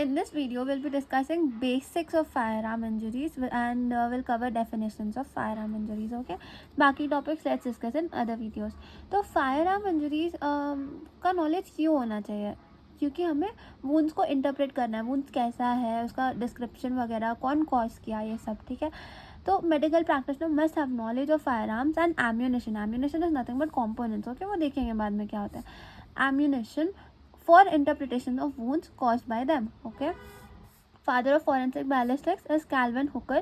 In this video, we'll be discussing basics of firearm injuries and we'll cover definitions of firearm injuries. Okay, बाकी topics let's discuss in other videos. तो firearm injuries का knowledge क्यों होना चाहिए? क्योंकि हमें wounds को interpret करना है, wounds कैसा है, उसका description वगैरह, कौन cause किया, ये सब ठीक है. तो medical practitioner must have knowledge of firearms and ammunition. Ammunition is nothing but components. Okay, वो देखेंगे बाद में क्या होता है. Ammunition for interpretation of wounds caused by them. Okay, father of forensic ballistics is Calvin Hooker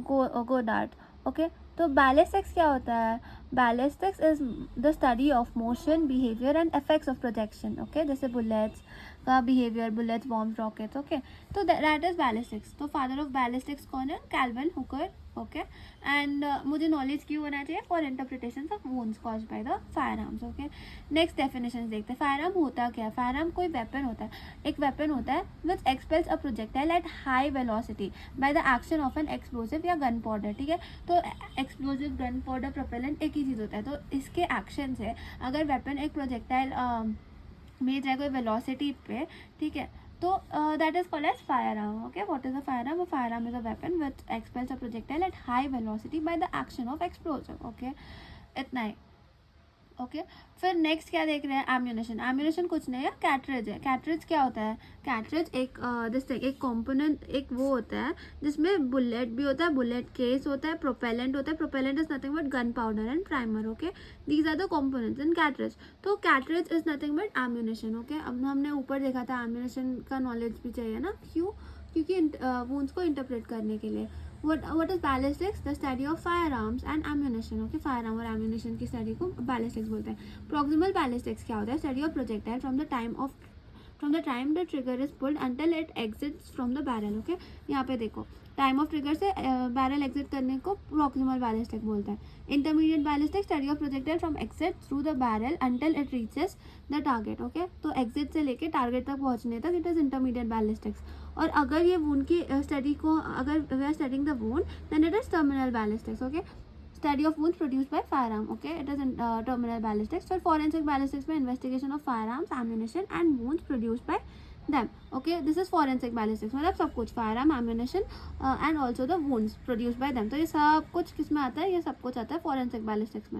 Goddard. Okay, तो ballistics क्या होता है? Ballistics is the study of motion, behavior and effects of projection. Okay, जैसे bullets का behavior, bullets, bombs, rockets. Okay, तो that is ballistics. तो father of ballistics कौन है? Calvin Hooker. ओके एंड मुझे नॉलेज क्यों होना चाहिए? For interpretation of wounds caused by the fire arms. Okay, next definition देखते हैं. फायर आर्म होता क्या है? फायर आर्म कोई वेपन होता है, एक वेपन होता है which expels a projectile at high velocity by the action of an explosive या गन पाउडर. ठीक है, तो एक्सप्लोसिव, गन पाउडर, प्रोपेलेंट एक ही चीज़ होता है. तो इसके एक्शन से अगर वेपन एक प्रोजेक्टाइल भेज रहा है कोई वेलोसिटी पे, ठीक है, तो that is called as firearm. Okay, what is a firearm? A firearm is a weapon which expels a projectile at high velocity by the action of explosive. Okay, इतना ही. ओके, फिर नेक्स्ट क्या देख रहे हैं? एम्यूनेशन. एम्यूनेशन कुछ नहीं है, cartridge है. कैटरेज क्या होता है? कैटरेज एक कंपोनेंट, एक वो होता है जिसमें बुलेट भी होता है, बुलेट केस होता है, प्रोपेलेंट होता है. Propellant is nothing but gun powder and primer. Okay, these are the components in cartridge. तो cartridge is nothing but ammunition. Okay, अब हमने ऊपर देखा था एम्यूनेशन का नॉलेज भी चाहिए ना. क्यों? क्योंकि वुंड्स को इंटरप्रेट करने के लिए. what is ballistics? The study of firearms and ammunition. Okay, firearm और ammunition की study को ballistics बोलते हैं. Proximal ballistics क्या होता है? Study of projectile from the time the trigger is pulled until it exits from the barrel. Okay, यहाँ पे देखो, टाइम ऑफ ट्रिगर से बैरल एग्जिट करने को प्रॉक्सिमल बैलिस्टिक बोलते हैं. Intermediate ballistic study of projectile from exit through the barrel until it reaches the target. Okay, तो exit से लेके टारगेट तक पहुंचने तक इट इज इंटरमीडिएट बैलिस्टिक्स. और अगर ये वुंड की स्टडी को, अगर we are studying the wound, then it is terminal ballistics. Okay, study of wounds produced by firearm. Okay, it is in terminal ballistics. So forensic ballistics में investigation of firearms, ammunition and wounds produced by them. Okay, this is forensic ballistics. मतलब सब कुछ firearm, ammunition and also the wounds produced by them. तो ये सब कुछ किस में आता है? ये सब कुछ आता है forensic ballistics में.